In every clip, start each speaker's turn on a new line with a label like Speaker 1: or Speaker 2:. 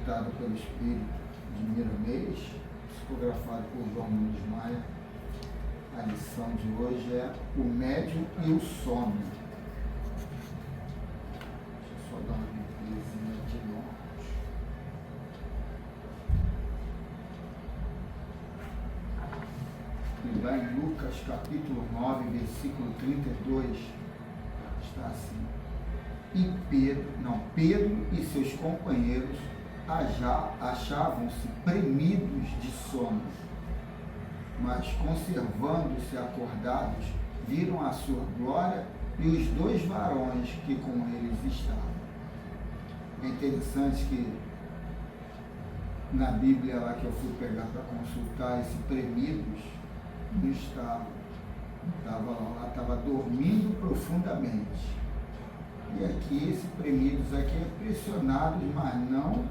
Speaker 1: ditado pelo Espírito de Miramês, psicografado por João Nunes Maia. A lição de hoje é o médium e o sono. Deixa eu só dar uma limpezinha de longe. E lá em Lucas capítulo 9, versículo 32, está assim: E Pedro e seus companheiros achavam-se premidos de sono, mas conservando-se acordados, viram a sua glória e os dois varões que com eles estavam. É interessante que na Bíblia lá que eu fui pegar para consultar, esse premidos não estava estava dormindo profundamente. E aqui, esse premidos aqui é pressionados, mas não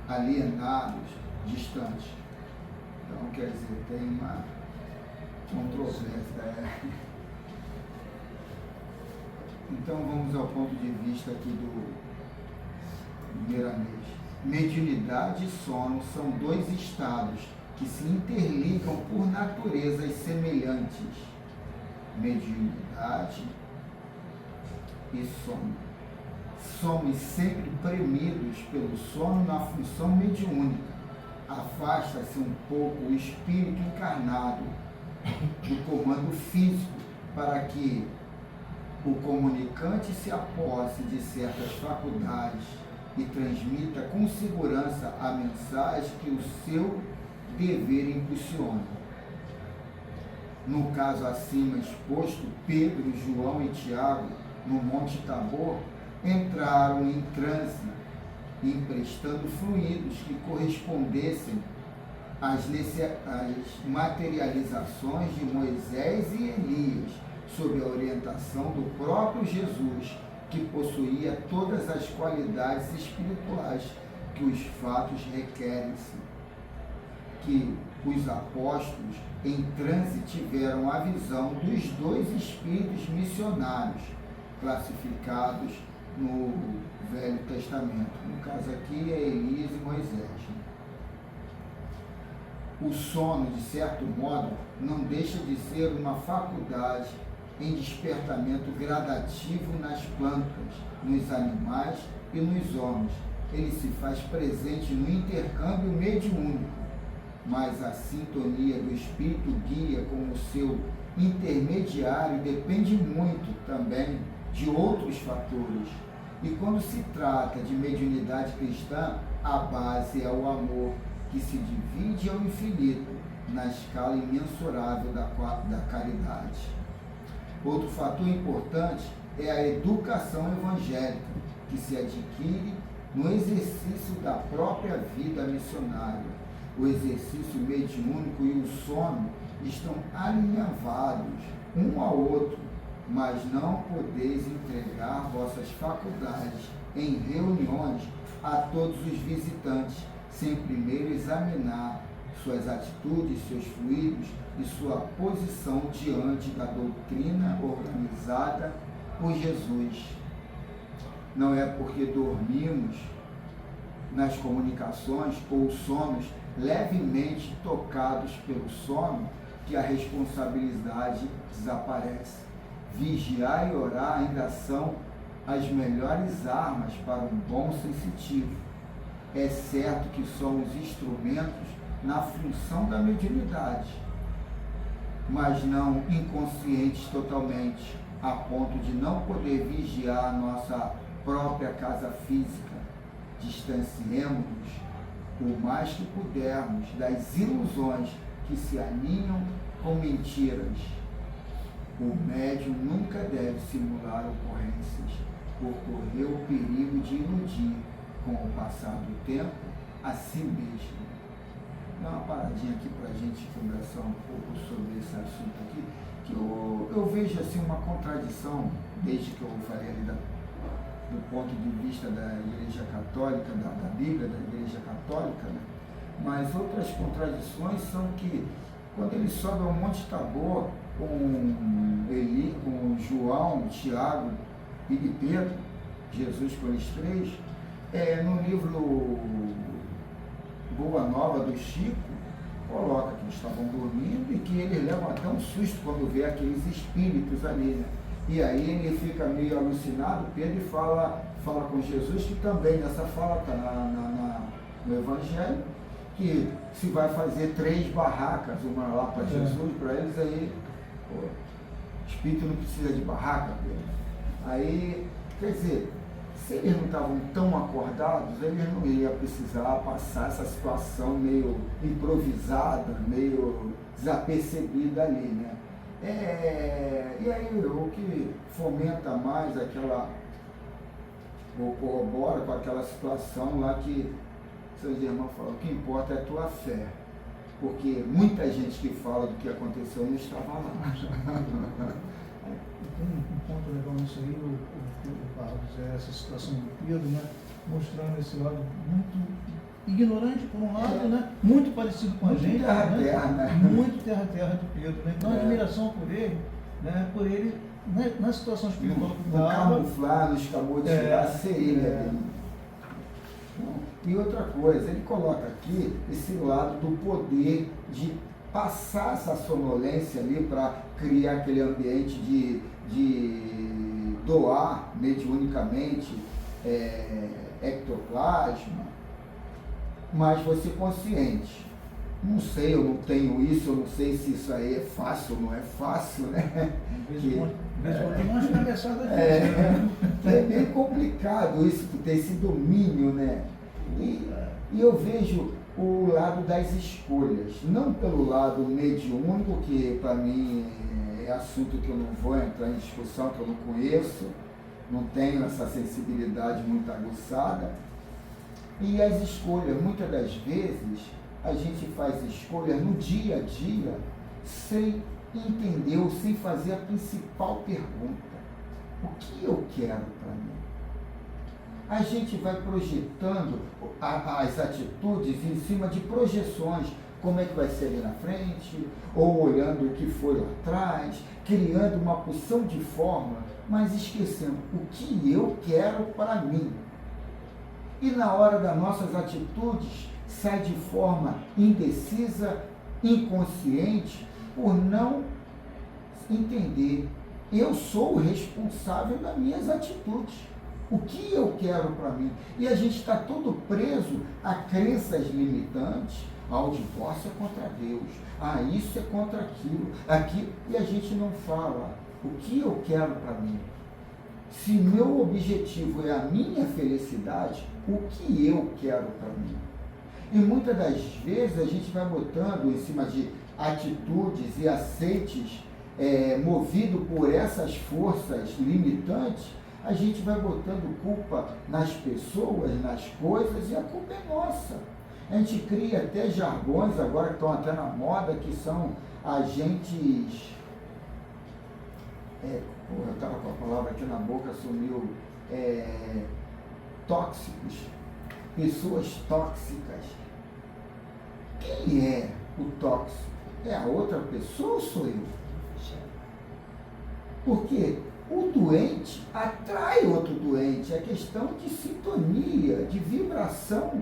Speaker 1: alienados, distantes. Então, quer dizer, tem uma controvérsia. Então, vamos ao ponto de vista aqui do Miramês. Mediunidade e sono são dois estados que se interligam por naturezas semelhantes. Mediunidade e sono. Somos sempre premidos pelo sono na função mediúnica. Afasta-se um pouco o espírito encarnado do comando físico para que o comunicante se aposse de certas faculdades e transmita com segurança a mensagem que o seu dever impulsiona. No caso acima exposto, Pedro, João e Tiago, no Monte Tabor, entraram em transe, emprestando fluidos que correspondessem às materializações de Moisés e Elias, sob a orientação do próprio Jesus, que possuía todas as qualidades espirituais que os fatos requerem-se. Que os apóstolos em transe tiveram a visão dos dois espíritos missionários, classificados no Velho Testamento. No caso aqui é Elias e Moisés. O sono, de certo modo, não deixa de ser uma faculdade em despertamento gradativo nas plantas, nos animais e nos homens. Ele se faz presente no intercâmbio mediúnico, mas a sintonia do espírito guia como seu intermediário depende muito também de outros fatores. E quando se trata de mediunidade cristã, a base é o amor, que se divide ao infinito na escala imensurável da caridade. Outro fator importante é a educação evangélica, que se adquire no exercício da própria vida missionária. O exercício mediúnico e o sono estão alinhavados um ao outro, mas não podeis entregar vossas faculdades em reuniões a todos os visitantes, sem primeiro examinar suas atitudes, seus fluidos e sua posição diante da doutrina organizada por Jesus. Não é porque dormimos nas comunicações ou sonos levemente tocados pelo sono que a responsabilidade desaparece. Vigiar e orar ainda são as melhores armas para um bom sensitivo. É certo que somos instrumentos na função da mediunidade, mas não inconscientes totalmente, a ponto de não poder vigiar a nossa própria casa física. Distanciemo-nos o mais que pudermos das ilusões que se aninham com mentiras. O médium nunca deve simular ocorrências, por correr o perigo de iludir, com o passar do tempo, a si mesmo. Dá uma paradinha aqui para a gente conversar um pouco sobre esse assunto aqui, que eu vejo assim uma contradição, desde que eu falei ali do ponto de vista da Igreja Católica, da Bíblia da Igreja Católica, né? Mas outras contradições são que, quando ele sobe ao Monte Tabor com João, Tiago e Pedro, Jesus com eles três, No livro Boa Nova do Chico, coloca que eles estavam dormindo e que eles levam até um susto quando vê aqueles espíritos ali, né? E aí ele fica meio alucinado, Pedro, e fala com Jesus, que também nessa fala está no Evangelho, que se vai fazer 3 barracas, uma lá para Jesus, para eles, aí, pô, espírito não precisa de barraca, Pedro. Aí, quer dizer, se eles não estavam tão acordados, eles não iam precisar passar essa situação meio improvisada, meio desapercebida ali, né? E aí o que fomenta mais ou corrobora com aquela situação lá que seus irmãos falam, o que importa é a tua fé. Porque muita gente que fala do que aconteceu não estava lá.
Speaker 2: Tem um ponto legal nisso aí, o Carlos, essa situação do Pedro, né? Mostrando esse lado muito ignorante por um lado, né? Muito parecido com a gente,
Speaker 1: terra-terra, né?
Speaker 2: Muito terra-terra do Pedro, né? Então, admiração por ele, né? Por ele, né? Na situação espiritual que
Speaker 1: no camuflar, no escamotear, ser ele. E outra coisa, ele coloca aqui esse lado do poder de passar essa sonolência ali para criar aquele ambiente de doar mediunicamente ectoplasma, mas você consciente. Não sei, eu não tenho isso, eu não sei se isso aí é fácil ou não é fácil, né? É bem complicado isso, ter esse domínio, né? E eu vejo o lado das escolhas, não pelo lado mediúnico, que para mim é assunto que eu não vou entrar em discussão, que eu não conheço, não tenho essa sensibilidade muito aguçada. E as escolhas, muitas das vezes, a gente faz escolhas no dia a dia sem entender ou sem fazer a principal pergunta: o que eu quero para mim? A gente vai projetando as atitudes em cima de projeções, como é que vai ser ali na frente, ou olhando o que foi lá atrás, criando uma porção de forma, mas esquecendo o que eu quero para mim. E na hora das nossas atitudes, sai de forma indecisa, inconsciente, por não entender. Eu sou o responsável das minhas atitudes. O que eu quero para mim? E a gente está todo preso a crenças limitantes. O divórcio é contra Deus. Isso é contra aquilo. E a gente não fala o que eu quero para mim. Se meu objetivo é a minha felicidade, o que eu quero para mim? E muitas das vezes a gente vai botando em cima de atitudes e aceites movido por essas forças limitantes, a gente vai botando culpa nas pessoas, nas coisas, e a culpa é nossa. A gente cria até jargões agora que estão até na moda, que são agentes... eu estava com a palavra aqui na boca, sumiu. Tóxicos. Pessoas tóxicas. Quem é o tóxico? É a outra pessoa ou sou eu? Porque o doente atrai outro doente. É questão de sintonia, de vibração.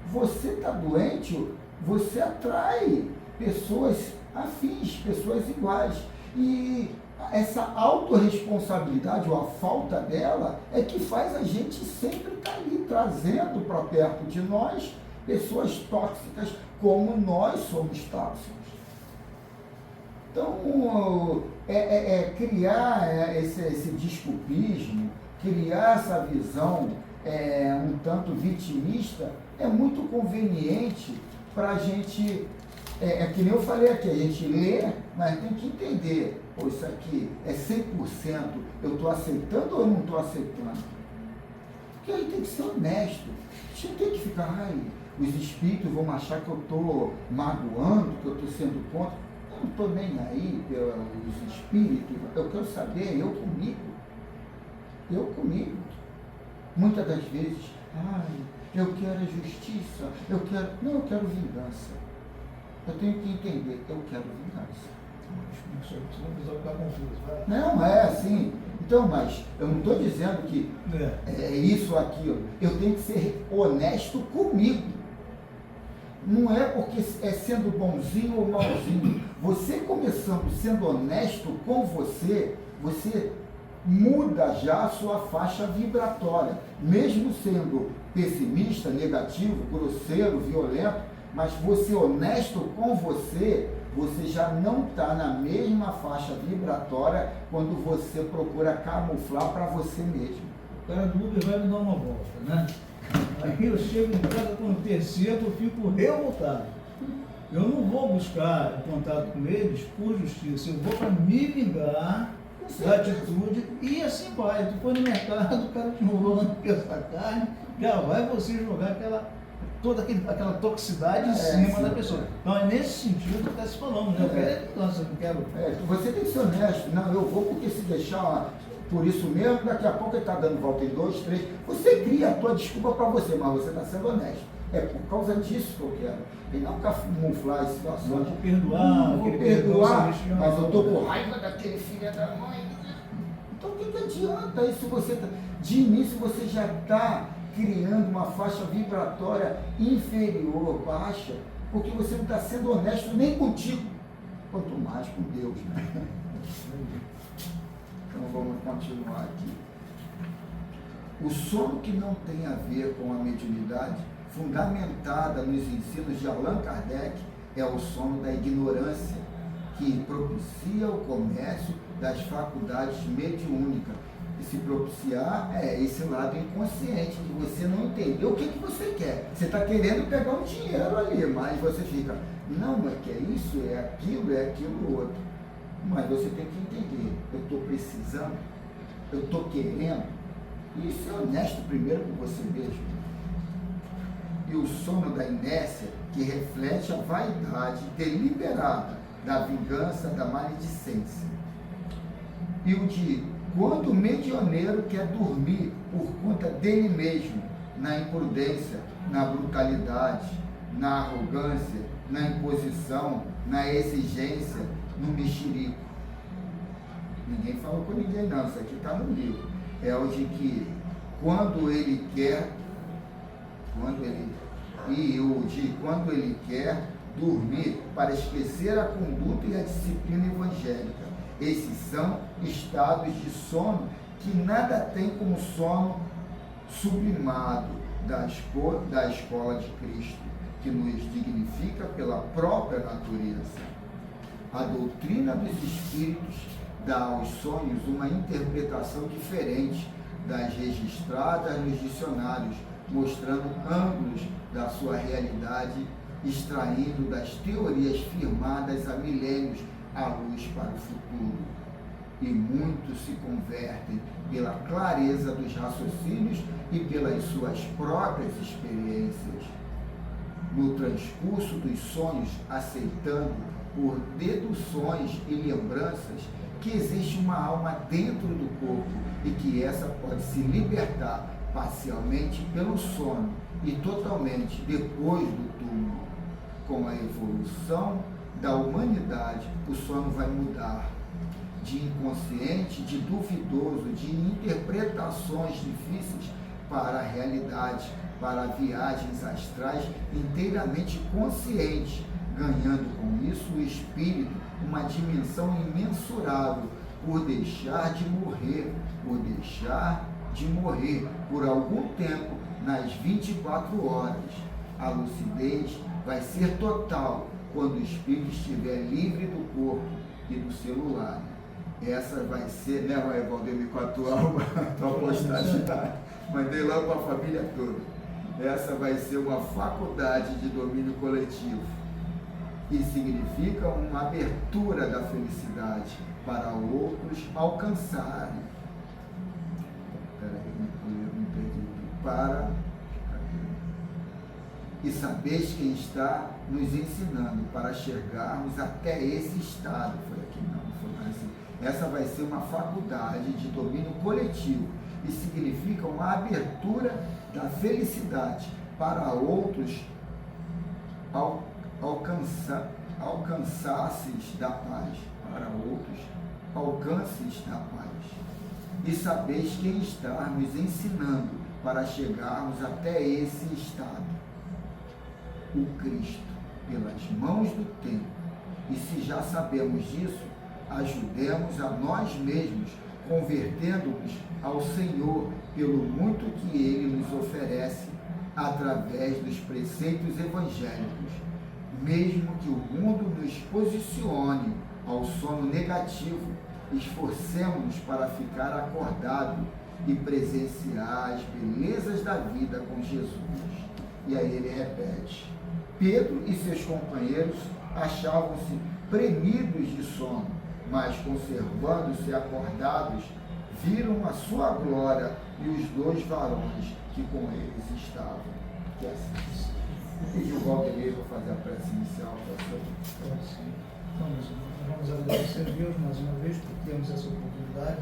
Speaker 1: Você está doente, você atrai pessoas afins, pessoas iguais. E essa autorresponsabilidade, ou a falta dela, é que faz a gente sempre estar ali, trazendo para perto de nós pessoas tóxicas, como nós somos tóxicos. Então, criar esse desculpismo, criar essa visão um tanto vitimista, é muito conveniente para a gente, que nem eu falei aqui, a gente lê, mas tem que entender, isso aqui é 100%, eu estou aceitando ou eu não estou aceitando? Porque aí tem que ser honesto, a gente não tem que ficar, os espíritos vão achar que eu estou magoando, que eu estou sendo contra. Eu não estou nem aí pelos espíritos, eu quero saber, eu comigo. Muitas das vezes, eu quero a justiça, eu quero vingança. Eu tenho que entender, eu quero vingança.
Speaker 2: Não é assim.
Speaker 1: Então, mas eu não estou dizendo que é isso ou aquilo. Eu tenho que ser honesto comigo. Não é porque é sendo bonzinho ou malzinho. Você começando sendo honesto com você, você muda já a sua faixa vibratória. Mesmo sendo pessimista, negativo, grosseiro, violento, mas você honesto com você, você já não está na mesma faixa vibratória quando você procura camuflar para você mesmo.
Speaker 2: O cara do Uber vai me dar uma volta, né? Aí eu chego em casa com o terceiro, eu fico revoltado. Eu não vou buscar contato com eles por justiça, eu vou para me vingar da atitude e assim vai. Tu foi no mercado, o cara te enrolou na peça carne, já vai você jogar toda aquela toxicidade em cima da pessoa. Então é nesse sentido que está se falando, né? Eu quero vingança, eu não quero.
Speaker 1: Você tem que ser honesto. Não, eu vou porque se deixar por isso mesmo, daqui a pouco ele está dando volta em 2, 3. Você cria a tua desculpa para você, mas você está sendo honesto. É por causa disso que eu quero. E não camuflar as situações.
Speaker 2: Vou perdoar,
Speaker 1: vou perdoar, mas eu estou com raiva daquele filho da mãe. Então o que adianta isso? De início você já está criando uma faixa vibratória inferior, baixa, porque você não está sendo honesto nem contigo, quanto mais com Deus, né? Então vamos continuar aqui. O sono que não tem a ver com a mediunidade, fundamentada nos ensinos de Allan Kardec, é o sono da ignorância, que propicia o comércio das faculdades mediúnicas. E se propiciar é esse lado inconsciente, que você não entendeu o que você quer. Você está querendo pegar um dinheiro ali, mas você fica, não, mas que é isso, é aquilo outro. Mas você tem que entender, eu estou precisando, eu estou querendo, e ser honesto primeiro com você mesmo. E o sono da inércia, que reflete a vaidade deliberada da vingança, da maledicência. E o de quando o medioneiro quer dormir por conta dele mesmo, na imprudência, na brutalidade, na arrogância, na imposição, na exigência, no mexerico. Ninguém falou com ninguém não, isso aqui está no livro. É o de que quando ele quer dormir para esquecer a conduta e a disciplina evangélica. Esses são estados de sono que nada tem como sono sublimado da escola de Cristo, que nos dignifica pela própria natureza. A doutrina dos espíritos dá aos sonhos uma interpretação diferente das registradas nos dicionários, mostrando ângulos da sua realidade, extraindo das teorias firmadas há milênios a luz para o futuro. E muitos se convertem pela clareza dos raciocínios e pelas suas próprias experiências. No transcurso dos sonhos, aceitando por deduções e lembranças que existe uma alma dentro do corpo e que essa pode se libertar parcialmente pelo sono e totalmente depois do túmulo. Com a evolução da humanidade, o sono vai mudar de inconsciente, de duvidoso, de interpretações difíceis para a realidade, para viagens astrais inteiramente conscientes, ganhando com isso o espírito uma dimensão imensurável por deixar de morrer por algum tempo nas 24 horas. A lucidez vai ser total quando o espírito estiver livre do corpo e do celular. Essa vai ser, né, Valdemir, com a tua postagem, mandei lá para a família toda. Essa vai ser uma faculdade de domínio coletivo e significa uma abertura da felicidade para outros alcançarem. Me perdi. E sabeis quem está nos ensinando para chegarmos até esse estado. Foi aqui não foi mais assim. Essa vai ser uma faculdade de domínio coletivo e significa uma abertura da felicidade para outros alcançasses da paz. Para outros alcances da paz. e sabeis quem está nos ensinando para chegarmos até esse estado. O Cristo, pelas mãos do tempo. E se já sabemos disso, ajudemos a nós mesmos, convertendo-nos ao Senhor pelo muito que Ele nos oferece através dos preceitos evangélicos, mesmo que o mundo nos posicione ao sono negativo, esforcemos-nos para ficar acordado e presenciar as belezas da vida com Jesus. E aí ele repete: Pedro e seus companheiros achavam-se premidos de sono, mas conservando-se acordados, viram a sua glória e os dois varões que com eles estavam. Que assim. Vou pedir o Valdeir para fazer a prece inicial, pastor.
Speaker 2: Vamos agradecer a Deus mais uma vez por termos essa oportunidade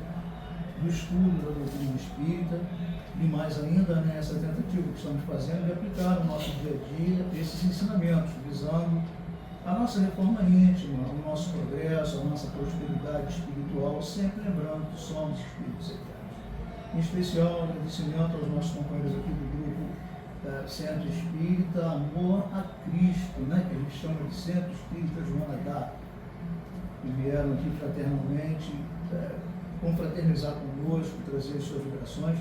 Speaker 2: do estudo da doutrina espírita e mais ainda nessa tentativa que estamos fazendo de aplicar no nosso dia a dia esses ensinamentos, visando a nossa reforma íntima, o nosso progresso, a nossa prosperidade espiritual, sempre lembrando que somos espíritos eternos. Em especial, agradecimento aos nossos companheiros aqui do grupo Centro Espírita Amor a Cristo, né, que a gente chama de Centro Espírita Joana d'Arc, que vieram aqui fraternalmente confraternizar conosco, trazer as suas vibrações,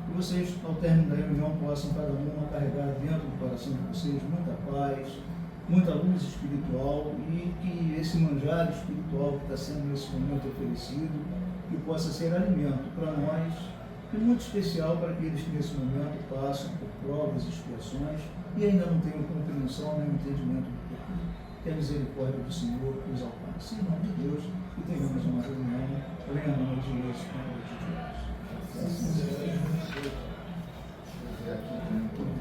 Speaker 2: e vocês, ao término da reunião, possam cada uma carregar dentro do coração de vocês muita paz, muita luz espiritual, e que esse manjar espiritual que está sendo nesse momento oferecido, que possa ser alimento para nós, e muito especial para aqueles que nesse momento passam por provas e expiações e ainda não tenham compreensão nem entendimento do porquê. Que a misericórdia do Senhor os alcance. Em nome de Deus, e tenhamos uma reunião plena de Deus com a de Deus.
Speaker 1: Aqui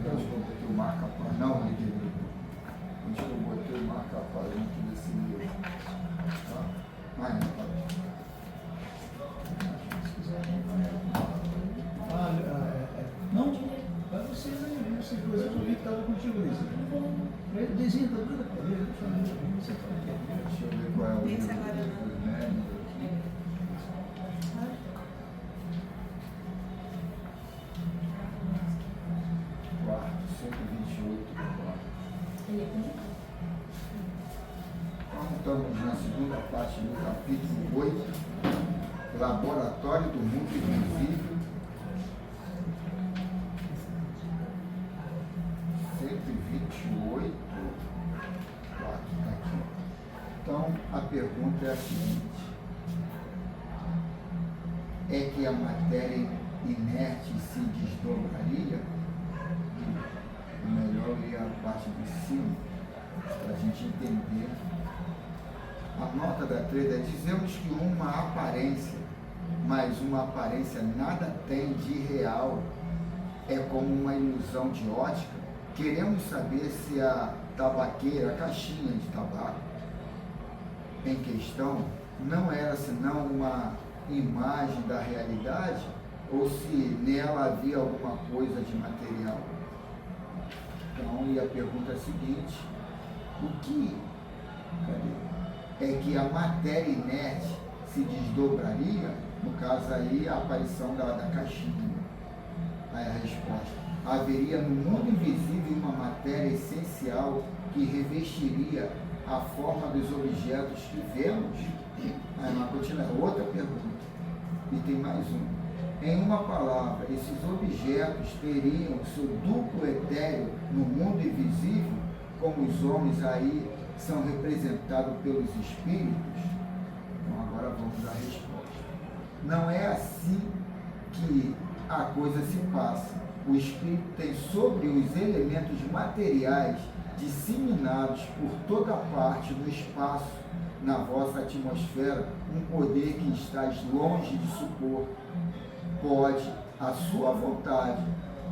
Speaker 1: eu botei o marca-paz, não, Guilherme. Onde eu botei o marca-paz aqui desse livro. Tá?
Speaker 2: Se quiser, não, para você, né? Essas coisas eu vi que estava contigo ali. Desenha tudo da cabeça, deixa
Speaker 1: eu ver qual é o livro. Quarto, 128. Estamos na segunda parte do capítulo 8, Laboratório do Mundo Invisível. 128, está aqui. Então, a pergunta é a seguinte: é que a matéria inerte se desdobraria? É melhor ler a parte de cima, para a gente entender. A nota da 3 é: dizemos que uma aparência, mas uma aparência nada tem de real, é como uma ilusão de ótica. Queremos saber se a tabaqueira, a caixinha de tabaco em questão, não era senão uma imagem da realidade, ou se nela havia alguma coisa de material. Então, e a pergunta é a seguinte: o que é que a matéria inerte se desdobraria? No caso aí, a aparição da caixinha. Aí a resposta: haveria no mundo invisível uma matéria essencial que revestiria a forma dos objetos que vemos? Aí uma continua, outra pergunta. E tem mais uma. Em uma palavra, esses objetos teriam seu duplo etéreo no mundo invisível, como os homens aí são representados pelos espíritos? Então agora vamos à resposta. Não é assim que a coisa se passa. O espírito tem sobre os elementos materiais disseminados por toda parte no espaço, na vossa atmosfera, um poder que estás longe de supor. Pode, à sua vontade,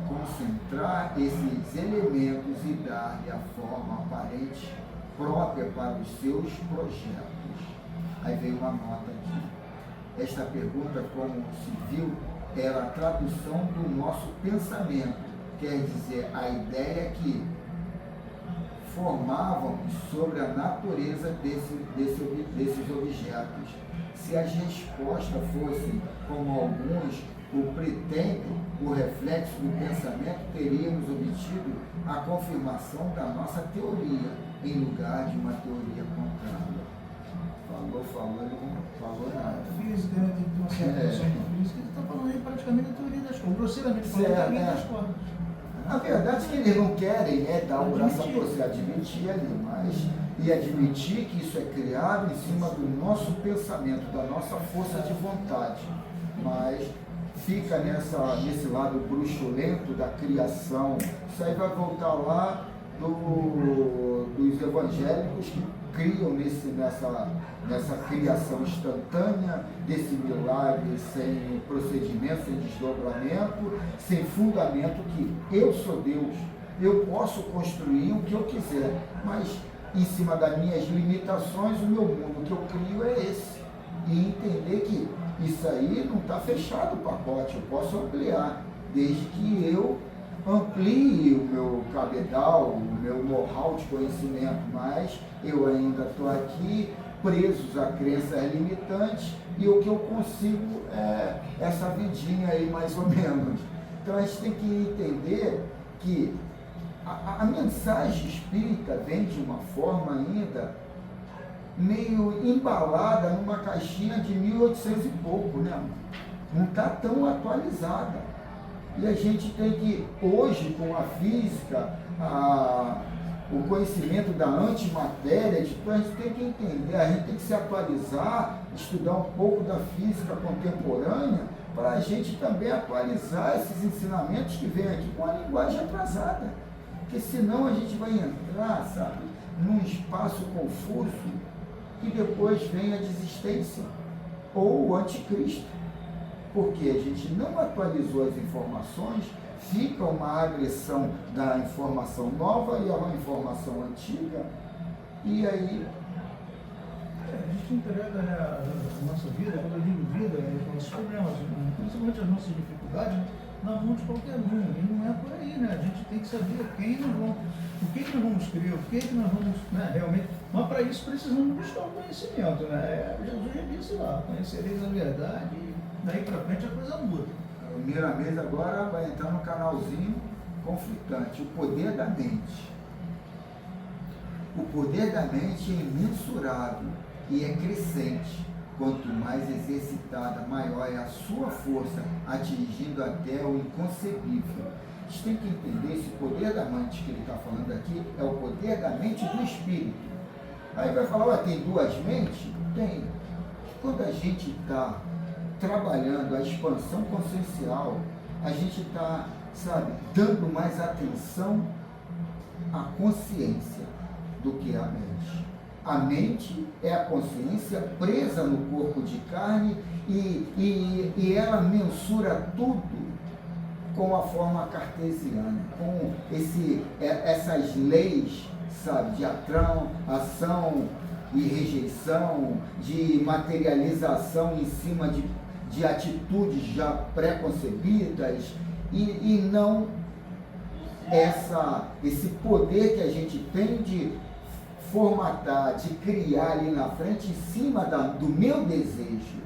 Speaker 1: concentrar esses elementos e dar-lhe a forma aparente própria para os seus projetos. Aí veio uma nota aqui. Esta pergunta, como se viu, era a tradução do nosso pensamento, quer dizer, a ideia que formávamos sobre a natureza desses objetos, Se as respostas fossem como alguns o pretendem, o reflexo do pensamento, teríamos obtido a confirmação da nossa teoria, em lugar de uma teoria contrária. Falou, ele não falou nada.
Speaker 2: Física, né? Tem que ter uma certa noção de física. Ele está falando aí praticamente da teoria das cordas, grosseiramente falando da teoria das cordas.
Speaker 1: A verdade é que eles não querem dar o braço a torcer, admitir ali, mas e admitir que isso é criado em cima do nosso pensamento, da nossa força de vontade, mas fica nesse lado bruxulento da criação. Isso aí vai voltar lá dos evangélicos que criam nessa criação instantânea, desse milagre sem procedimento, sem desdobramento, sem fundamento, que eu sou Deus, eu posso construir o que eu quiser, mas em cima das minhas limitações, o meu mundo que eu crio é esse. E entender que isso aí não está fechado o pacote, eu posso ampliar, desde que eu amplie o meu cabedal, o meu know-how de conhecimento, mas eu ainda estou aqui presos a crenças limitantes e o que eu consigo é essa vidinha aí mais ou menos. Então a gente tem que entender que a mensagem espírita vem de uma forma ainda meio embalada numa caixinha de 1800 e pouco, né? Não está tão atualizada. E a gente tem que, hoje, com a física, o conhecimento da antimatéria, tipo, a gente tem que entender, a gente tem que se atualizar, estudar um pouco da física contemporânea, para a gente também atualizar esses ensinamentos que vêm aqui com a linguagem atrasada. Porque senão a gente vai entrar, sabe, num espaço confuso que depois vem a desistência ou o anticristo. Porque a gente não atualizou as informações, fica uma agressão da informação nova e a uma informação antiga, e aí...
Speaker 2: A gente entrega, né, a nossa vida, quando eu digo vida, os nossos problemas, principalmente as nossas dificuldades, na mão de qualquer um, e não é por aí, né? A gente tem que saber o que nós vamos crer, o que nós vamos, né, realmente, mas para isso precisamos buscar o conhecimento, né? Jesus já disse lá, conhecereis a verdade, e daí para frente a coisa muda.
Speaker 1: O Miramês agora vai entrar no canalzinho conflitante, o poder da mente. O poder da mente é imensurável e é crescente. Quanto mais exercitada, maior é a sua força, atingindo até o inconcebível. A gente tem que entender, esse poder da mente que ele está falando aqui é o poder da mente do espírito. Aí vai falar, ué, tem duas mentes? Tem. Quando a gente está trabalhando a expansão consciencial, a gente está, sabe, dando mais atenção à consciência do que à mente. A mente é a consciência presa no corpo de carne e ela mensura tudo com a forma cartesiana, com essas leis, sabe, de ação e rejeição, de materialização em cima de atitudes já pré-concebidas e não esse poder que a gente tem de formatar, de criar ali na frente em cima do meu desejo.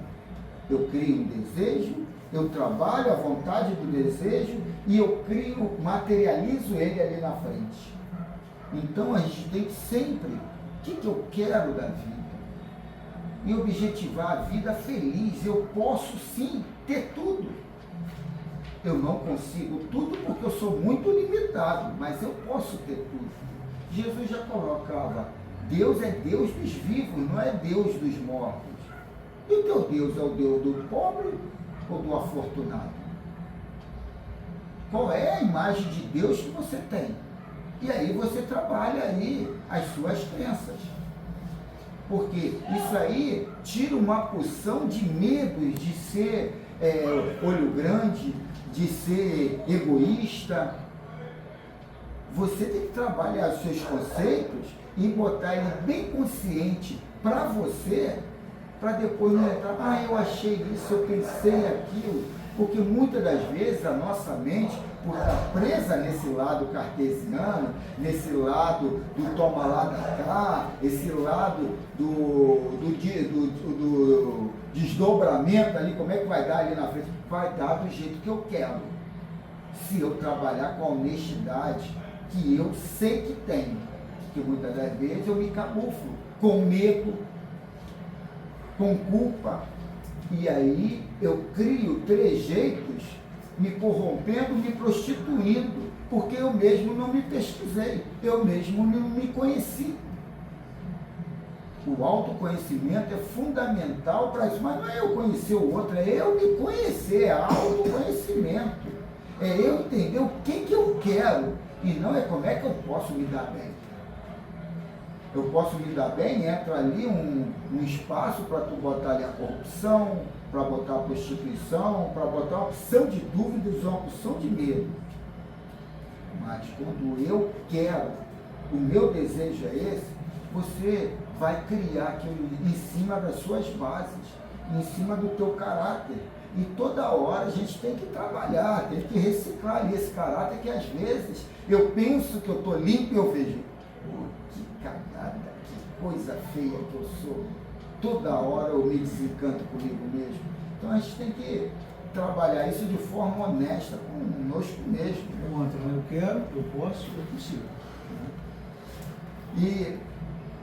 Speaker 1: Eu crio um desejo, eu trabalho a vontade do desejo e eu crio, materializo ele ali na frente. Então a gente tem que sempre, o que eu quero da vida? E objetivar a vida feliz. Eu posso sim ter tudo. Eu não consigo tudo porque eu sou muito limitado, mas eu posso ter tudo. Jesus já colocava, Deus é Deus dos vivos, não é Deus dos mortos. E o teu Deus é o Deus do pobre ou do afortunado? Qual é a imagem de Deus que você tem? E aí você trabalha aí as suas crenças. Porque isso aí tira uma porção de medos de ser olho grande, de ser egoísta. Você tem que trabalhar os seus conceitos e botar ele bem consciente para você, para depois não entrar, eu achei isso, eu pensei aquilo, porque muitas das vezes a nossa mente, por estar presa nesse lado cartesiano, nesse lado do toma lá da cá, esse lado desdobramento ali, como é que vai dar ali na frente? Vai dar do jeito que eu quero. Se eu trabalhar com a honestidade que eu sei que tenho. Que muitas das vezes eu me camuflo com medo, com culpa. E aí eu crio trejeitos, me corrompendo, me prostituindo, porque eu mesmo não me pesquisei, eu mesmo não me conheci. O autoconhecimento é fundamental para isso, mas não é eu conhecer o outro, é eu me conhecer, é autoconhecimento. É eu entender o que eu quero, e não é como é que eu posso me dar bem. Eu posso me dar bem, entra ali um espaço para tu botar ali a corrupção, para botar a prostituição, para botar uma opção de dúvidas, uma opção de medo. Mas quando eu quero, o meu desejo é esse, você vai criar aquilo em cima das suas bases, em cima do teu caráter. E toda hora a gente tem que trabalhar, tem que reciclar ali esse caráter que às vezes eu penso que eu estou limpo e eu vejo, que cagada, que coisa feia que eu sou. Toda hora eu me desencanto comigo mesmo. Então a gente tem que trabalhar isso de forma honesta conosco mesmo.
Speaker 2: Eu quero, eu posso, eu consigo.
Speaker 1: E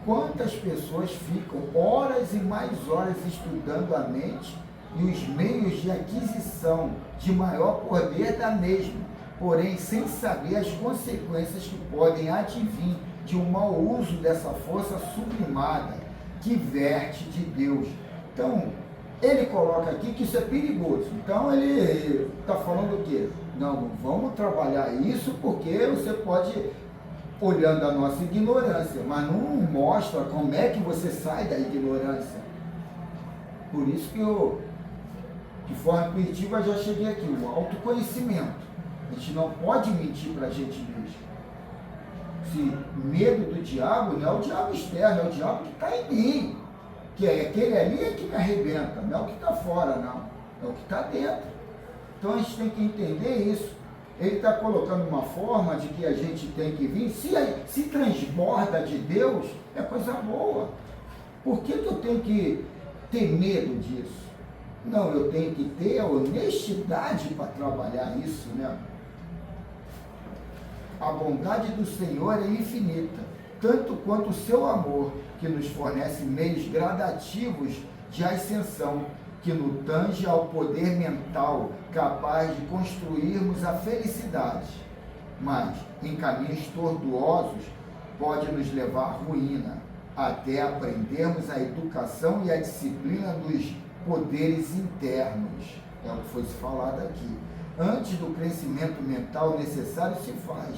Speaker 1: quantas pessoas ficam horas e mais horas estudando a mente e os meios de aquisição de maior poder da mesma, porém sem saber as consequências que podem advir de um mau uso dessa força sublimada que verte de Deus. Então, ele coloca aqui que isso é perigoso. Então, ele está falando o quê? Não, vamos trabalhar isso porque você pode, olhando a nossa ignorância, mas não mostra como é que você sai da ignorância. Por isso que eu, de forma intuitiva, já cheguei aqui, o autoconhecimento. A gente não pode mentir para a gente mesmo. Se medo do diabo não é o diabo externo, é o diabo que está em mim. Que é aquele ali é que me arrebenta, não é o que está fora, não. É o que está dentro. Então a gente tem que entender isso. Ele está colocando uma forma de que a gente tem que vir, se transborda de Deus, é coisa boa. Por que eu tenho que ter medo disso? Não, eu tenho que ter a honestidade para trabalhar isso, né? A bondade do Senhor é infinita, tanto quanto o seu amor, que nos fornece meios gradativos de ascensão, que nos tange ao poder mental capaz de construirmos a felicidade, mas em caminhos tortuosos pode nos levar à ruína, até aprendermos a educação e a disciplina dos poderes internos. É o que foi falado aqui. Antes do crescimento mental necessário se faz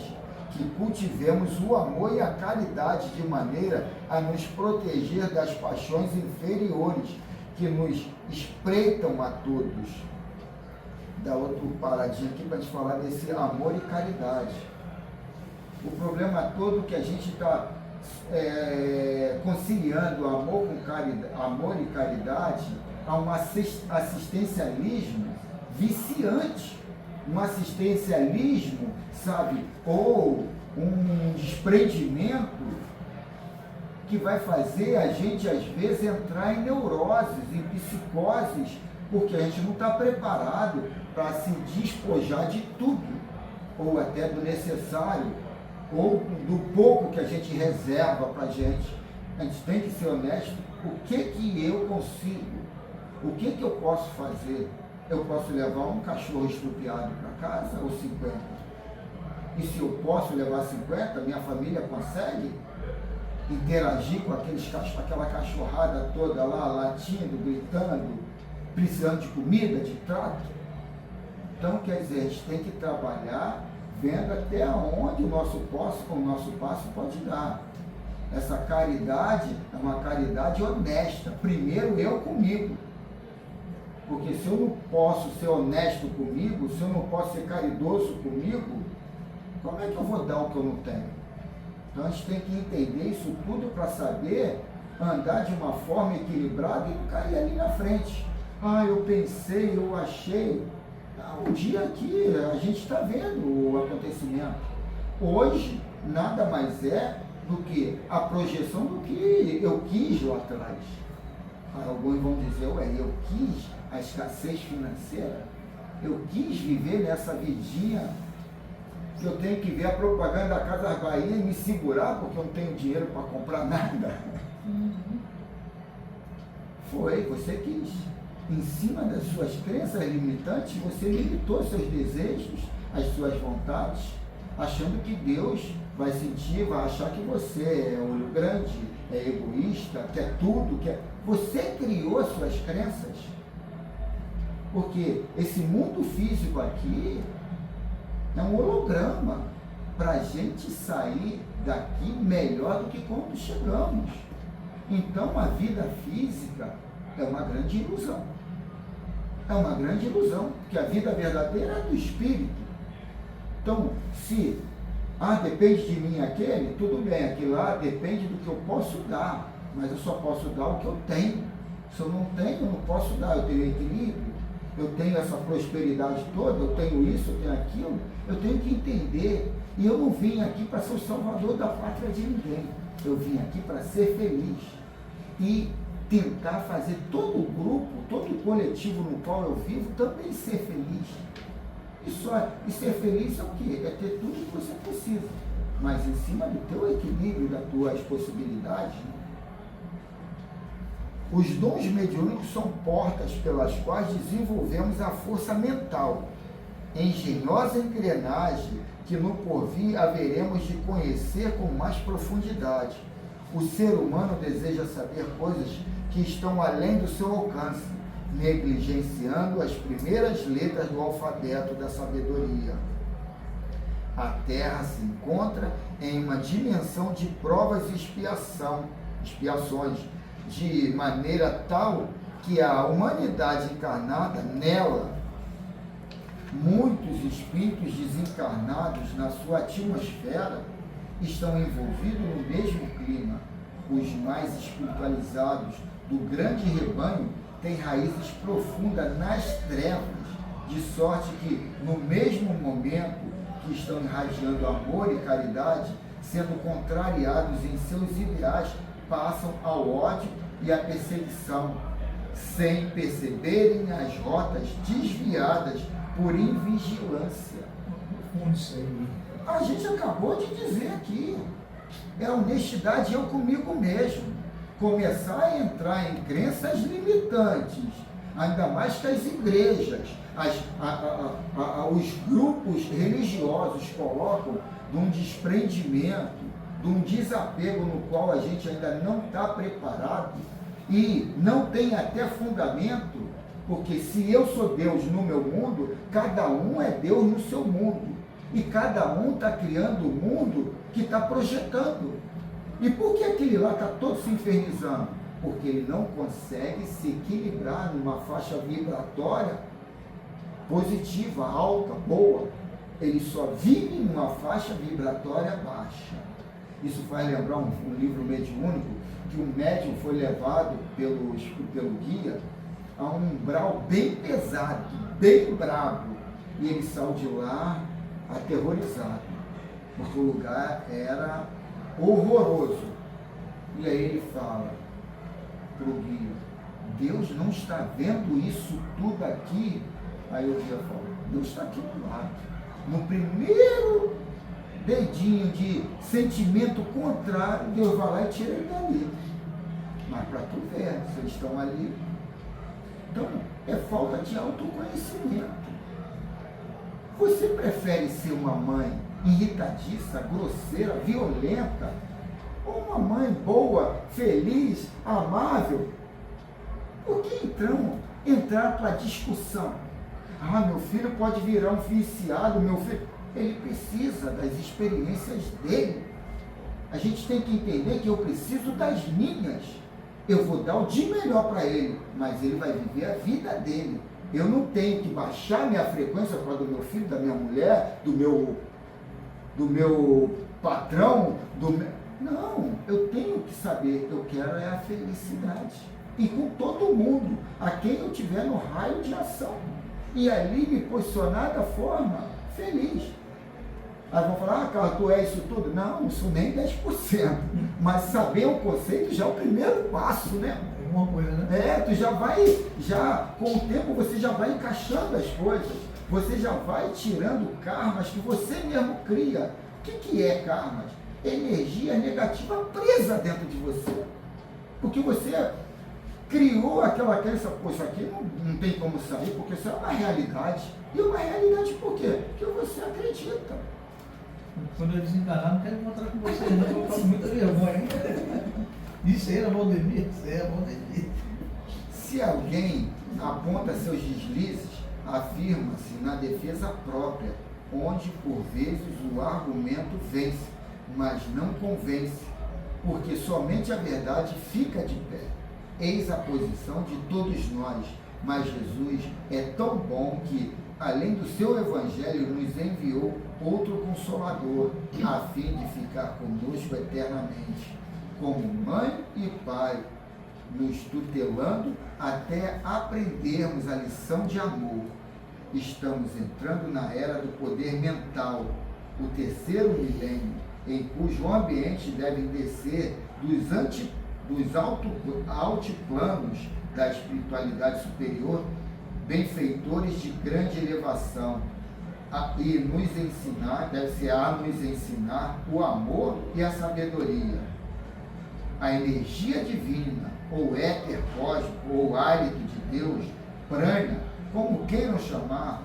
Speaker 1: que cultivemos o amor e a caridade de maneira a nos proteger das paixões inferiores que nos espreitam a todos. Dá outro paradinho aqui para a gente falar desse amor e caridade. O problema todo que a gente está conciliando amor e caridade a um assistencialismo viciante. Um assistencialismo, sabe, ou um desprendimento que vai fazer a gente, às vezes, entrar em neuroses, em psicoses, porque a gente não está preparado para se despojar de tudo, ou até do necessário, ou do pouco que a gente reserva para a gente. A gente tem que ser honesto. O que eu consigo? O que eu posso fazer? Eu posso levar um cachorro estrupiado para casa ou 50? E se eu posso levar 50, minha família consegue interagir com aquela cachorrada toda lá, latindo, gritando, precisando de comida, de trato? Então, quer dizer, a gente tem que trabalhar vendo até onde o nosso passo pode dar. Essa caridade é uma caridade honesta. Primeiro eu comigo. Porque se eu não posso ser honesto comigo, se eu não posso ser caridoso comigo, como é que eu vou dar o que eu não tenho? Então a gente tem que entender isso tudo para saber andar de uma forma equilibrada e não cair ali na frente. Ah, eu pensei, eu achei. Um dia aqui a gente está vendo o acontecimento. Hoje nada mais é do que a projeção do que eu quis lá atrás. Alguns vão dizer, ué, eu quis a escassez financeira, eu quis viver nessa vidinha que eu tenho que ver a propaganda da Casa Bahia e me segurar porque eu não tenho dinheiro para comprar nada. Foi, você quis. Em cima das suas crenças limitantes, você limitou seus desejos, as suas vontades, achando que Deus vai sentir, vai achar que você é olho grande, é egoísta, quer tudo, quer... Você criou as suas crenças. Porque esse mundo físico aqui é um holograma para a gente sair daqui melhor do que quando chegamos. Então a vida física é uma grande ilusão. É uma grande ilusão, porque a vida verdadeira é do espírito. Então, se depende de mim aquele, tudo bem, aquilo lá depende do que eu posso dar, mas eu só posso dar o que eu tenho. Se eu não tenho, eu não posso dar. Eu tenho equilíbrio, eu tenho essa prosperidade toda, eu tenho isso, eu tenho aquilo, eu tenho que entender. E eu não vim aqui para ser o salvador da pátria de ninguém. Eu vim aqui para ser feliz e tentar fazer todo o grupo, todo o coletivo no qual eu vivo também ser feliz. E ser feliz é o quê? É ter tudo que você precisa, mas em cima do teu equilíbrio, das tuas possibilidades. Né? Os dons mediúnicos são portas pelas quais desenvolvemos a força mental, engenhosa engrenagem que no porvir haveremos de conhecer com mais profundidade. O ser humano deseja saber coisas que estão além do seu alcance, negligenciando as primeiras letras do alfabeto da sabedoria. A Terra se encontra em uma dimensão de provas e expiações, de maneira tal que a humanidade encarnada nela, muitos espíritos desencarnados na sua atmosfera, estão envolvidos no mesmo clima. Os mais espiritualizados do grande rebanho têm raízes profundas nas trevas, de sorte que, no mesmo momento que estão irradiando amor e caridade, sendo contrariados em seus ideais, passam ao ódio e à perseguição, sem perceberem as rotas desviadas por invigilância. A gente acabou de dizer aqui, é honestidade eu comigo mesmo. Começar a entrar em crenças limitantes, ainda mais que as igrejas, os grupos religiosos colocam de um desprendimento, de um desapego no qual a gente ainda não está preparado e não tem até fundamento, porque se eu sou Deus no meu mundo, cada um é Deus no seu mundo. E cada um está criando o mundo que está projetando. E por que aquele lá está todo se infernizando? Porque ele não consegue se equilibrar numa faixa vibratória positiva, alta, boa. Ele só vive numa faixa vibratória baixa. Isso faz lembrar um livro mediúnico, que um médium foi levado pelo guia a um umbral bem pesado, bem bravo. E ele saiu de lá aterrorizado, porque o lugar era horroroso. E aí ele fala para o guia, Deus não está vendo isso tudo aqui? Aí o guia fala, Deus está aqui do lado. No primeiro dedinho de sentimento contrário, Deus vai lá e tira ele dali. Mas para tu ver, se eles estão ali. Então, é falta de autoconhecimento. Você prefere ser uma mãe irritadiça, grosseira, violenta, ou uma mãe boa, feliz, amável? Por que então entrar para discussão? Meu filho pode virar um viciado, meu filho... Ele precisa das experiências dele. A gente tem que entender que eu preciso das minhas. Eu vou dar o de melhor para ele, mas ele vai viver a vida dele. Eu não tenho que baixar minha frequência para do meu filho, da minha mulher, do meu patrão, Não, eu tenho que saber, eu quero é a felicidade. E com todo mundo, a quem eu tiver no raio de ação. E ali me posicionar da forma feliz. Aí vão falar, Carlos, tu é isso tudo? Não, não sou nem 10%. Mas saber o conceito já é o primeiro passo, né?
Speaker 2: É uma coisa, né?
Speaker 1: Tu já com o tempo você já vai encaixando as coisas. Você já vai tirando karmas que você mesmo cria. O que é karmas? Energia negativa presa dentro de você. Porque você criou aquela crença, pô, isso aqui não tem como sair, porque isso é uma realidade. E uma realidade por quê? Porque você acredita.
Speaker 2: Quando eu desencarnar, não quero encontrar com vocês, não, eu faço muita vergonha. Isso aí era Valdemir, isso aí era Valdemir.
Speaker 1: Se alguém aponta seus deslizes, afirma-se na defesa própria, onde por vezes o argumento vence, mas não convence, porque somente a verdade fica de pé. Eis a posição de todos nós, mas Jesus é tão bom que, além do seu evangelho, nos enviou outro Consolador, a fim de ficar conosco eternamente, como mãe e pai, nos tutelando até aprendermos a lição de amor. Estamos entrando na era do poder mental, o terceiro milênio, em cujo ambiente devem descer dos altiplanos da espiritualidade superior, benfeitores de grande elevação, e nos ensinar, deve ser a nos ensinar o amor e a sabedoria. A energia divina, ou éter cósmico, ou hálito de Deus, prana, como queiram chamar,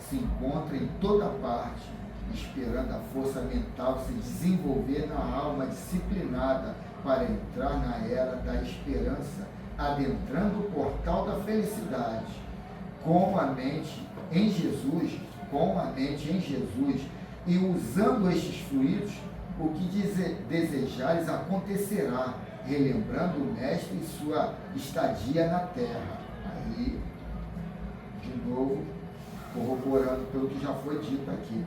Speaker 1: se encontra em toda parte, esperando a força mental se desenvolver na alma disciplinada para entrar na era da esperança, adentrando o portal da felicidade. Com a mente em Jesus, e usando estes fluidos, o que desejares acontecerá, relembrando o Mestre e sua estadia na Terra. Aí, de novo, corroborando pelo que já foi dito aqui.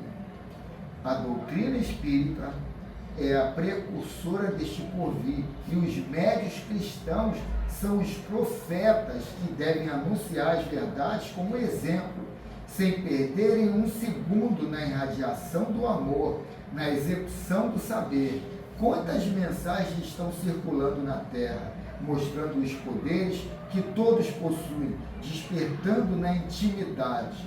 Speaker 1: A doutrina espírita é a precursora deste porvir, e os médios cristãos são os profetas que devem anunciar as verdades como exemplo, sem perderem um segundo na irradiação do amor, na execução do saber. Quantas mensagens estão circulando na Terra, mostrando os poderes que todos possuem, despertando na intimidade.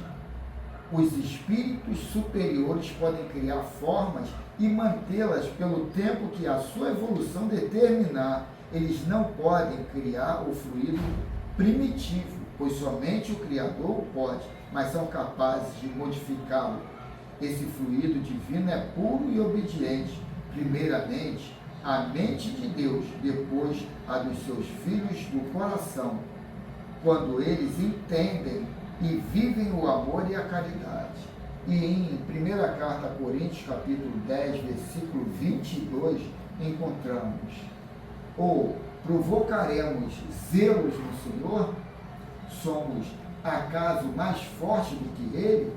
Speaker 1: Os espíritos superiores podem criar formas e mantê-las pelo tempo que a sua evolução determinar. Eles não podem criar o fluido primitivo, pois somente o Criador o pode, mas são capazes de modificá-lo. Esse fluido divino é puro e obediente, primeiramente a mente de Deus, depois a dos seus filhos do coração, quando eles entendem e vivem o amor e a caridade. E em 1 Carta a Coríntios, capítulo 10, versículo 22, encontramos: ou provocaremos zelos no Senhor? Somos acaso mais fortes do que Ele?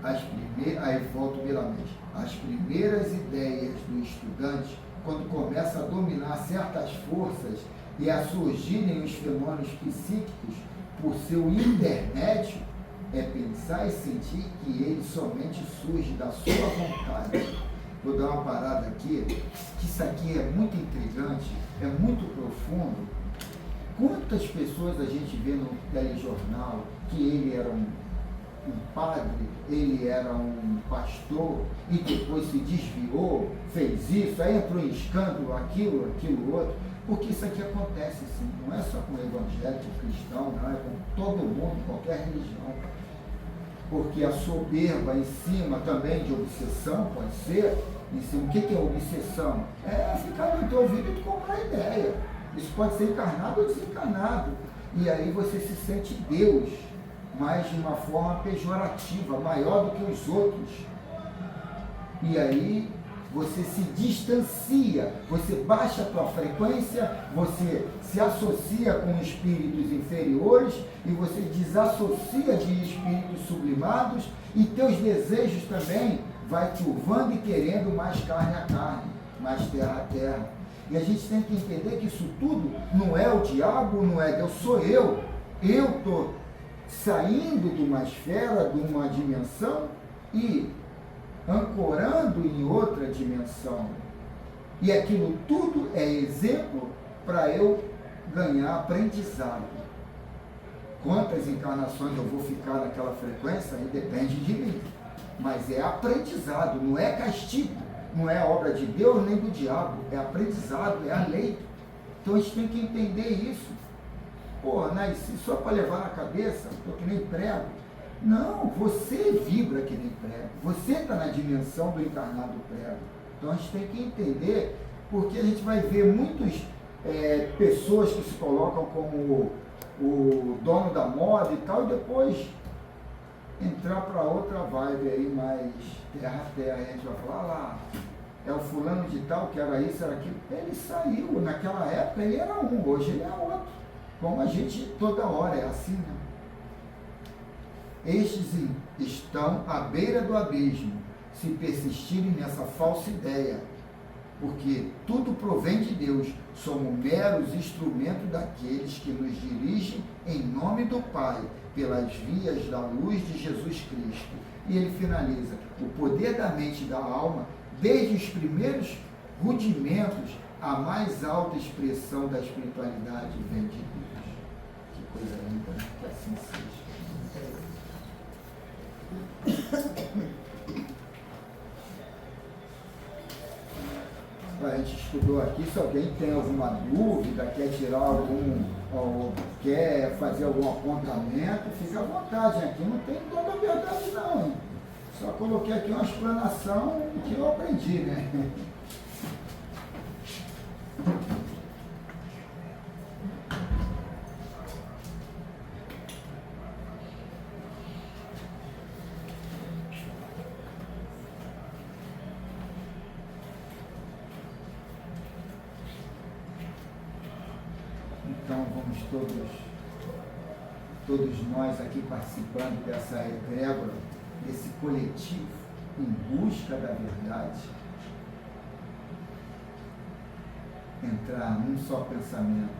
Speaker 1: Aí volto primeiramente. As primeiras ideias do estudante, quando começa a dominar certas forças e a surgirem os fenômenos psíquicos por seu intermédio, é pensar e sentir que ele somente surge da sua vontade. Vou dar uma parada aqui, que isso aqui é muito intrigante, é muito profundo. Quantas pessoas a gente vê no telejornal que ele era um padre, ele era um pastor e depois se desviou, fez isso, aí entrou em escândalo, aquilo outro, porque isso aqui acontece sim, não é só com o evangélico cristão, não, é com todo mundo, qualquer religião. Porque a soberba em cima também de obsessão, pode ser, em cima, o que é obsessão? É ficar no teu ouvido e tu comprar ideia. Isso pode ser encarnado ou desencarnado. E aí você se sente Deus, mas de uma forma pejorativa, maior do que os outros. E aí você se distancia, você baixa a tua frequência, você se associa com espíritos inferiores e você desassocia de espíritos sublimados, e teus desejos também vai turvando e querendo mais carne a carne, mais terra a terra. E a gente tem que entender que isso tudo não é o diabo, não é Deus, sou eu. Eu estou saindo de uma esfera, de uma dimensão, e ancorando em outra dimensão. E aquilo tudo é exemplo para eu ganhar aprendizado. Quantas encarnações eu vou ficar naquela frequência, aí depende de mim. Mas é aprendizado, não é castigo, não é obra de Deus nem do diabo, é aprendizado, é a lei. Então a gente tem que entender isso. Pô, nasci só para levar na cabeça, estou que nem prego. Não, você vibra que nem prego, você está na dimensão do encarnado prego. Então a gente tem que entender, porque a gente vai ver muitas pessoas que se colocam como o dono da moda e tal, e depois entrar para outra vibe aí mais terra a terra. A gente vai falar, lá, é o fulano de tal, que era isso, era aquilo. Ele saiu, naquela época ele era um, hoje ele é outro. Como a gente toda hora é assim, né? Estes estão à beira do abismo, se persistirem nessa falsa ideia, porque tudo provém de Deus, somos meros instrumentos daqueles que nos dirigem em nome do Pai, pelas vias da luz de Jesus Cristo. E ele finaliza, o poder da mente e da alma, desde os primeiros rudimentos, a mais alta expressão da espiritualidade vem de Deus. Que coisa linda, né? Que assim seja. A gente estudou aqui, se alguém tem alguma dúvida, quer tirar algum, ou quer fazer algum apontamento, fica à vontade, aqui não tem toda a verdade não, hein? Só coloquei aqui uma explanação que eu aprendi, né? Então vamos todos nós aqui participando dessa egrégora, desse coletivo em busca da verdade, entrar num só pensamento,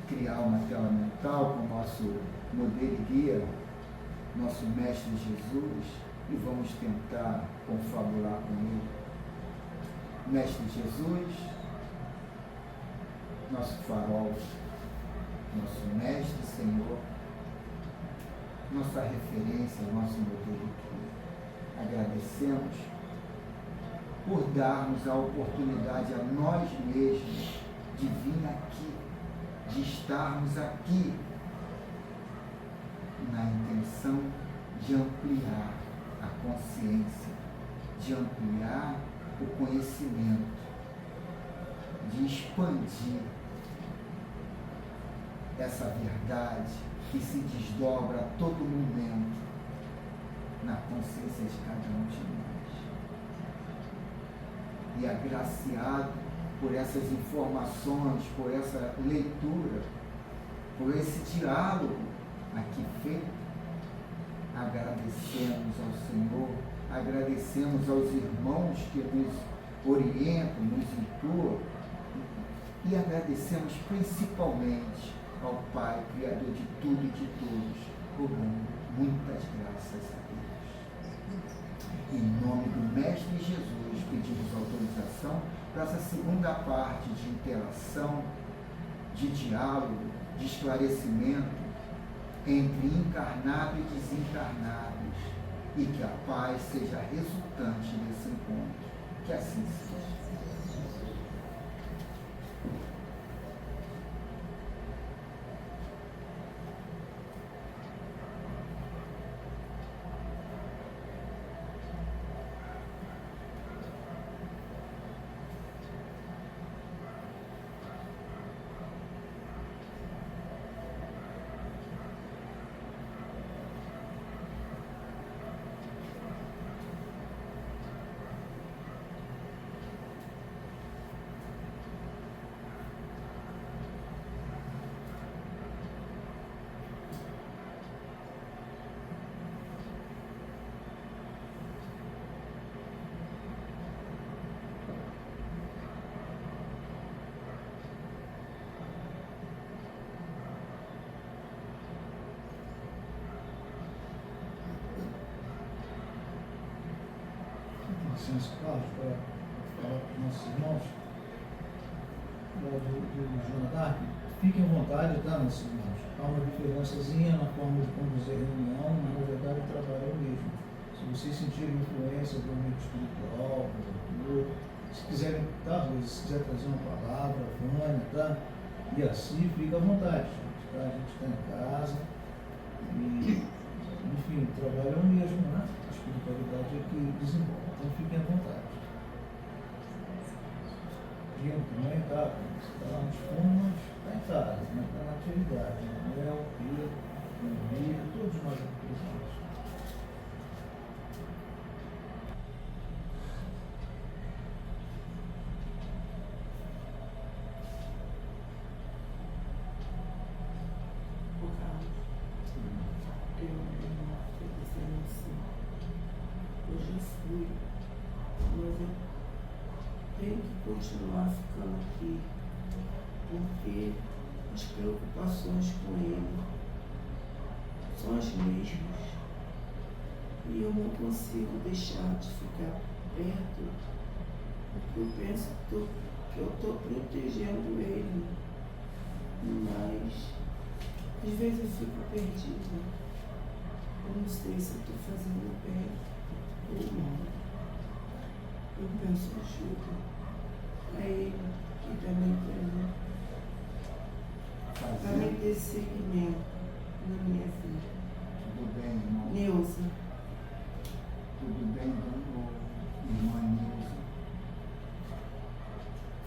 Speaker 1: criar uma tela mental com o nosso modelo e guia, nosso Mestre Jesus, e vamos tentar confabular com ele. Mestre Jesus, nosso farol, nosso Mestre Senhor, nossa referência, nosso modelo. Agradecemos por darmos a oportunidade a nós mesmos de vir aqui, de estarmos aqui, na intenção de ampliar a consciência, de ampliar o conhecimento, de expandir essa verdade que se desdobra a todo momento na consciência de cada um de nós. E agraciado por essas informações, por essa leitura, por esse diálogo aqui feito, agradecemos ao Senhor, agradecemos aos irmãos que nos orientam, nos intuam, e agradecemos principalmente ao Pai, Criador de tudo e de todos, rogando muitas graças a Deus. Em nome do Mestre Jesus, pedimos autorização para essa segunda parte de interação, de diálogo, de esclarecimento entre encarnados e desencarnados, e que a paz seja resultante desse encontro. Que assim seja.
Speaker 2: licença, Carlos, para falar com os nossos irmãos do Joana d'Arc. Fiquem à vontade, tá, nossos irmãos? Há uma diferençazinha na forma de conduzir a reunião, mas na verdade o trabalho é o mesmo. Se vocês sentirem influência do amigo espiritual, do autor, se quiserem, tá, se quiser trazer uma palavra, Vânia, tá? E assim, fica à vontade, gente, tá? A gente está em casa e, enfim, o trabalho é o mesmo, né? A espiritualidade é que desenvolve, então fiquem à vontade. Diego também, tá? Você está lá nos fundos, está em casa, né? Está na atividade, Manuel, Pedro, Emílio, todos nós aqui presentes.
Speaker 3: Eu já fui, mas eu tenho que continuar ficando aqui, porque as preocupações com ele são as mesmas. E eu não consigo deixar de ficar perto, porque eu penso que eu estou protegendo ele. Mas às vezes eu fico perdida. Eu não sei se eu estou fazendo bem ou não. Eu peço ajuda a ele e também para me ter seguimento na minha vida.
Speaker 1: Tudo bem, irmão?
Speaker 3: Neuza.
Speaker 1: Tudo bem, irmã Neuza?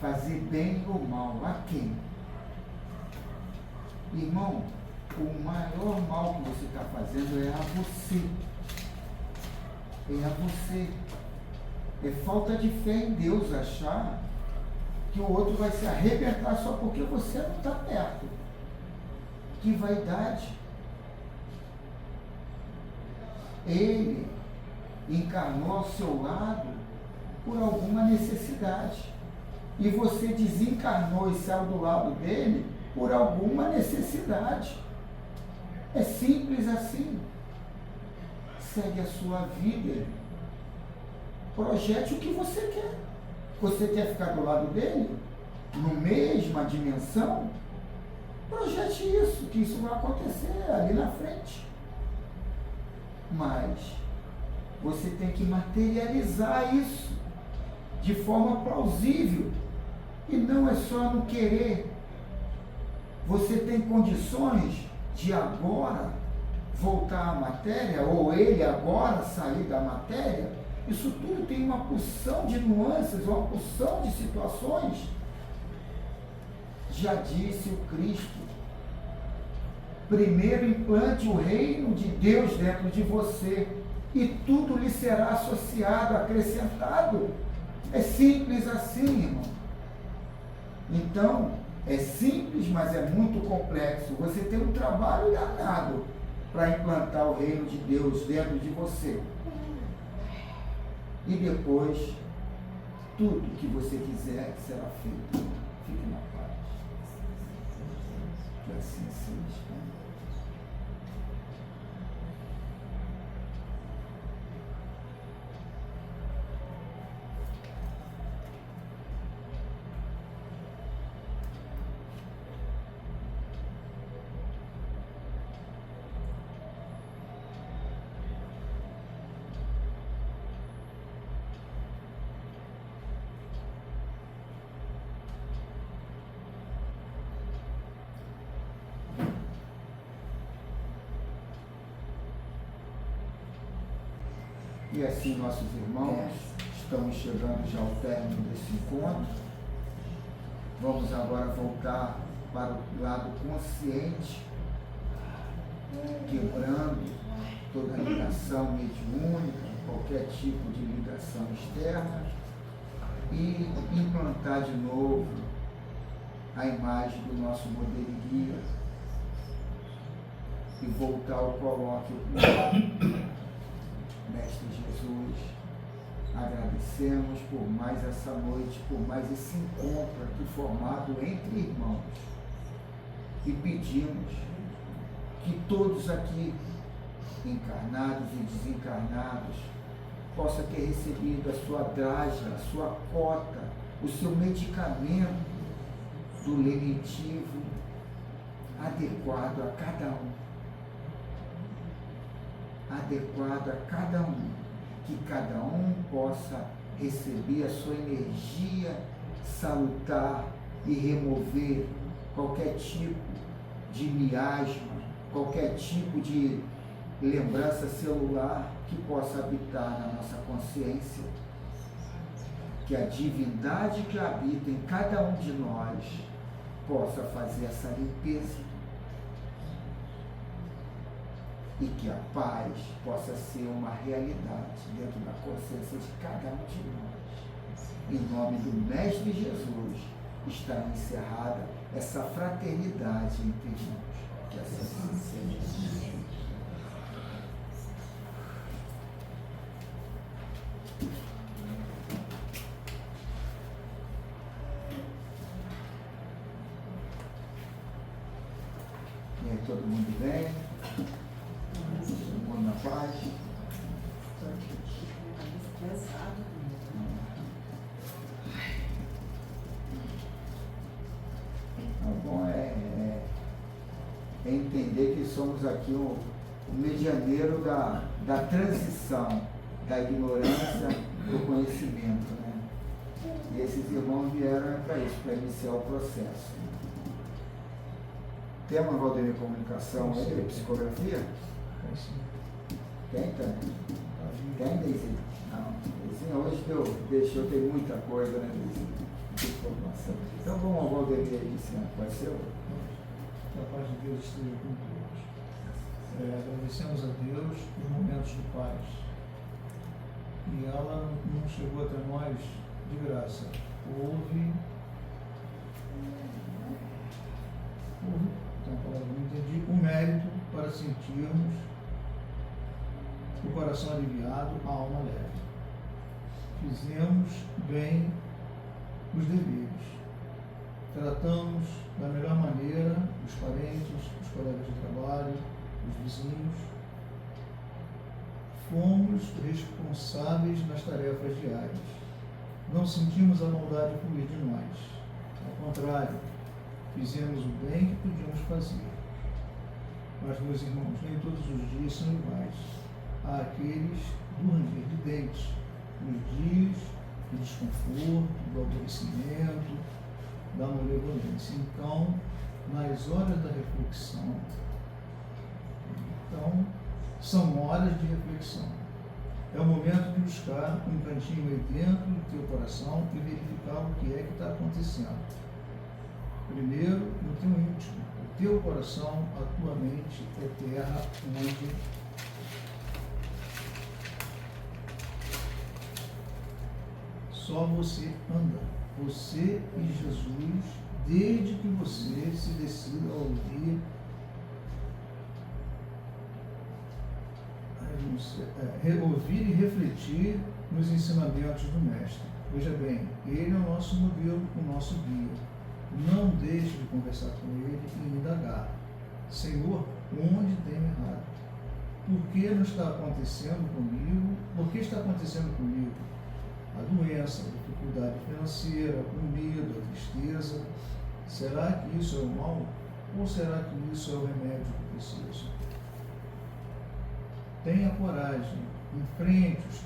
Speaker 1: Fazer bem ou mal a quem? Irmão, o maior mal que você está fazendo é a você. É a você. É falta de fé em Deus achar que o outro vai se arrebentar só porque você não está perto. Que vaidade. Ele encarnou ao seu lado por alguma necessidade. E você desencarnou e saiu do lado dele por alguma necessidade. É simples assim. Segue a sua vida. Projete o que você quer. Você quer ficar do lado dele? Na mesma dimensão? Projete isso, que isso vai acontecer ali na frente. Mas você tem que materializar isso de forma plausível. E não é só no querer. Você tem condições de agora voltar à matéria, ou ele agora sair da matéria. Isso tudo tem uma porção de nuances, uma porção de situações. Já disse o Cristo: primeiro implante o reino de Deus dentro de você, e tudo lhe será associado, acrescentado. É simples assim, irmão. Então, é simples, mas é muito complexo. Você tem um trabalho danado para implantar o reino de Deus dentro de você. E depois, tudo que você quiser será feito. Fique na paz. Que assim seja. E assim, nossos irmãos, estamos chegando já ao término desse encontro. Vamos agora voltar para o lado consciente, quebrando toda ligação mediúnica, qualquer tipo de ligação externa, e implantar de novo a imagem do nosso modelo e guia e voltar ao colóquio com Mestre Jesus. Agradecemos por mais essa noite, por mais esse encontro aqui formado entre irmãos, e pedimos que todos aqui, encarnados e desencarnados, possa ter recebido a sua draja, a sua cota, o seu medicamento do lenitivo adequado a cada um. Adequado a cada um. Que cada um possa receber a sua energia salutar e remover qualquer tipo de miasma, qualquer tipo de lembrança celular que possa habitar na nossa consciência, que a divindade que habita em cada um de nós possa fazer essa limpeza e que a paz possa ser uma realidade dentro da consciência de cada um de nós. Em nome do Mestre Jesus, está encerrada essa fraternidade entre nós. Que assim seja. E aí, todo mundo bem? Todo mundo na paz? O bom é entender que somos aqui o medianeiro da transição da ignorância do conhecimento, né? E esses irmãos vieram para isso, para iniciar o processo. Tem uma Valdemir Comunicação aí, psicografia? Tem também? Tem, Deizinho? Não, Deizinho hoje deixou, tem muita coisa, né, Deizinho? De informação. Então vamos ao Valdemir aí, ensinar. Pode ser?
Speaker 2: Que a paz de Deus esteja com todos. Agradecemos a Deus por momentos de paz. E ela não chegou até nós de graça. Houve, então a palavra não entendi, o mérito para sentirmos o coração aliviado, a alma leve. Fizemos bem os deveres. Tratamos da melhor maneira os parentes, os colegas de trabalho, os vizinhos. Fomos responsáveis nas tarefas diárias. Não sentimos a maldade fluir de nós. Ao contrário, fizemos o bem que podíamos fazer. Mas, meus irmãos, nem todos os dias são iguais. Há aqueles do ranger de dentes, nos dias do desconforto, do aborrecimento, da malevolência. Então, nas horas da reflexão, são horas de reflexão. É o momento de buscar um cantinho aí dentro do teu coração e verificar o que é que está acontecendo. Primeiro, no teu íntimo, o teu coração, a tua mente é terra onde só você anda. Você e Jesus, desde que você se decida a ouvir ouvir e refletir nos ensinamentos do Mestre. Veja bem, ele é o nosso modelo, o nosso guia. Não deixe de conversar com ele e indagar. Senhor, onde tenho errado? Por que não está acontecendo comigo? Por que está acontecendo comigo? A doença, a dificuldade financeira, o medo, a tristeza. Será que isso é o mal? Ou será que isso é o remédio que eu preciso? Tenha coragem, enfrente os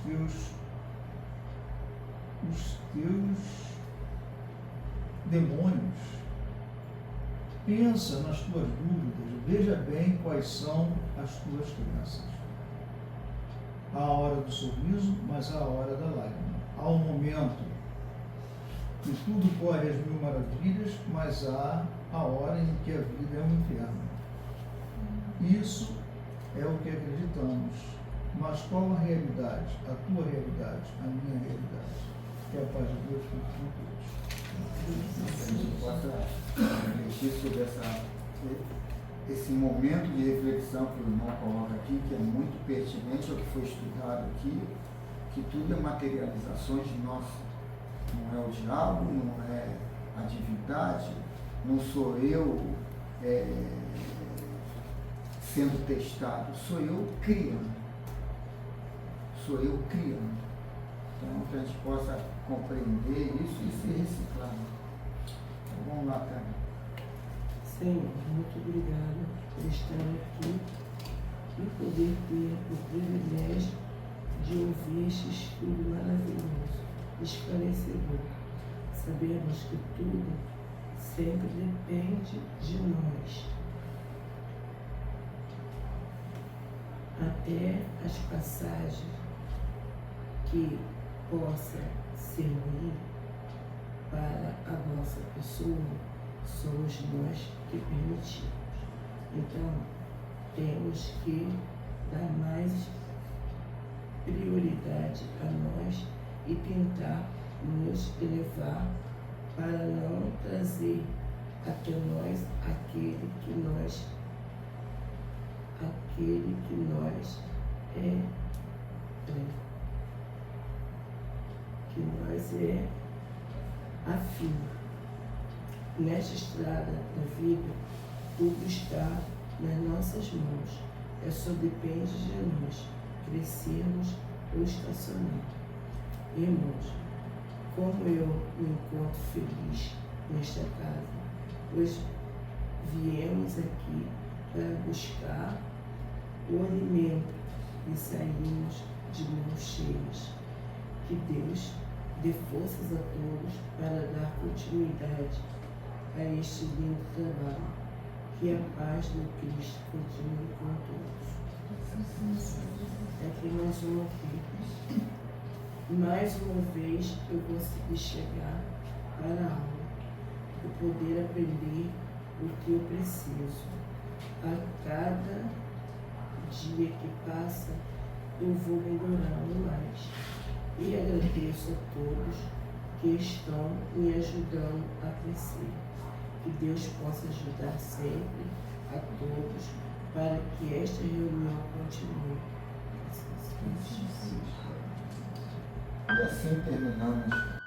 Speaker 2: teus demônios. Pensa nas tuas dúvidas, veja bem quais são as tuas crenças. Há a hora do sorriso, mas há a hora da lágrima. Há um momento que tudo corre às mil maravilhas, mas há a hora em que a vida é um inferno. Isso é o que acreditamos. Mas qual a realidade? A tua realidade, a minha realidade. Que a paz de Deus fique com todos.
Speaker 1: A gente possa refletir sobre esse momento de reflexão que o irmão coloca aqui, que é muito pertinente ao que foi estudado aqui, que tudo é materializações nossas. Não é o diabo, não é a divindade, não sou eu sendo testado, sou eu criando. sou eu criando. Então, que a gente possa compreender isso e se reciclar. Então, vamos lá, Tânia.
Speaker 3: Senhor, muito obrigada por estar aqui e poder ter o privilégio de ouvir este estudo maravilhoso, esclarecedor. Sabemos que tudo sempre depende de nós. Até as passagens que possa servir para a nossa pessoa, somos nós que permitimos. Então, temos que dar mais prioridade a nós e tentar nos elevar para não trazer até nós aquele que nós é afim. Nesta estrada da vida, tudo está nas nossas mãos. Só depende de nós crescermos ou estacionar. Irmãos, como eu me encontro feliz nesta casa, pois viemos aqui para buscar o alimento e saímos de mãos cheias. Que Deus dê forças a todos para dar continuidade a este lindo trabalho. Que a paz do Cristo continue com todos. Aqui mais uma vez. Mais uma vez eu consegui chegar para a aula e poder aprender o que eu preciso. A cada dia que passa, eu vou melhorando mais. E agradeço a todos que estão me ajudando a crescer. Que Deus possa ajudar sempre a todos para que esta reunião continue.
Speaker 1: E assim terminamos